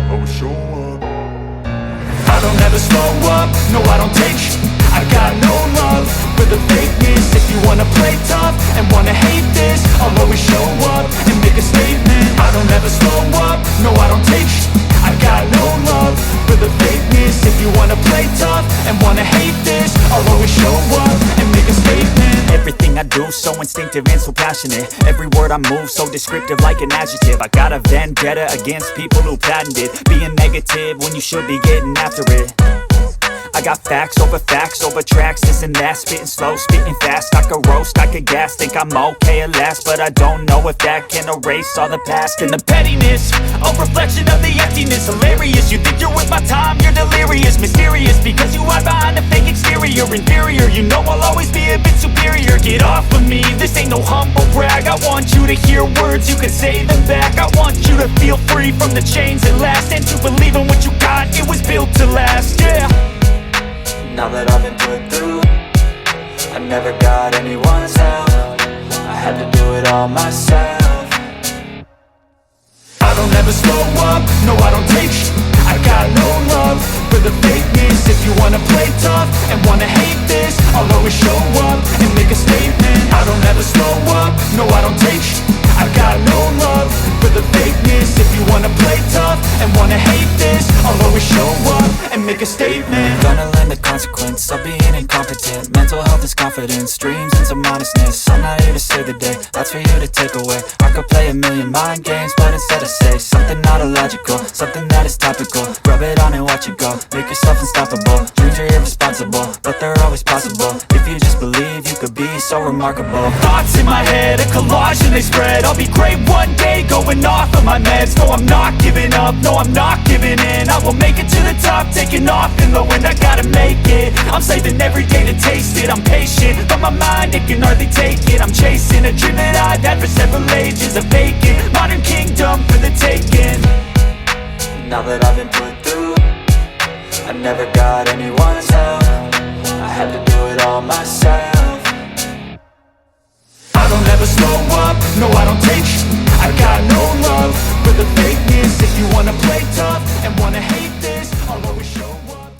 I'll always show up. I don't ever slow up, no I don't take I got no love for the fakeness. If you wanna play tough and wanna hate this, I'll always show up and make a statement. I don't ever slow up, no I don't take I got no love for the fakeness. If you wanna play tough and wanna hate this, I'll always show up and make a statement. Everything I do so instinctive and so passionate. Every word I move so descriptive like an adjective. I got a vendetta against people who patented being negative when you should be getting after it. I got facts over tracks, this and that. Spitting slow, spitting fast, I could roast, I could gas. Think I'm okay at last, but I don't know if that can erase all the past. And the pettiness, a reflection of the emptiness. Hilarious, you think you're worth my time, you're delirious. Mysterious, because you hide behind a fake exterior. Inferior, you know I'll always be a bit superior. Get off of me, this ain't no humble brag. I want you to hear words, you can say them back. I want you to feel free from the chains that last, and to believe in what you got, it was built to last, yeah. Now that I've been put through, I never got anyone's help. I had to do it all myself. I don't ever slow up, no I don't take I got no love for the fakeness. If you wanna play tough and wanna hate this, I'll always show up and make a statement. I don't ever slow up, no I don't take I got no love for the fakeness. If you wanna play tough and wanna hate this, I'll always show up and make a statement. Gonna learn the consequence of being incompetent. Mental health is confidence, dreams and some honestness. I'm not here to save the day, that's for you to take away. I could play a million mind games, but instead I say something not illogical, something that is topical. Rub it on and watch it go, make yourself unstoppable. Dreams are irresponsible, but they're always possible. If you just believe, you could be so remarkable. Thoughts in my head, a collage and they spread. I'll be great one day, going off of my meds. No, I'm not giving up, no, I'm not giving in. I will make it to the top, taking off in the wind. I gotta make it, I'm saving every day to taste it. I'm patient, but my mind, it can hardly take it. I'm chasing a dream that I've had for several ages. A vacant, modern kingdom for the taking. Now that I've been put through, I never got anyone's help. I had to do it all myself. I don't ever slow up, no I don't take I got no love for the fakeness. If you wanna play tough and wanna hate this, I'll always show up.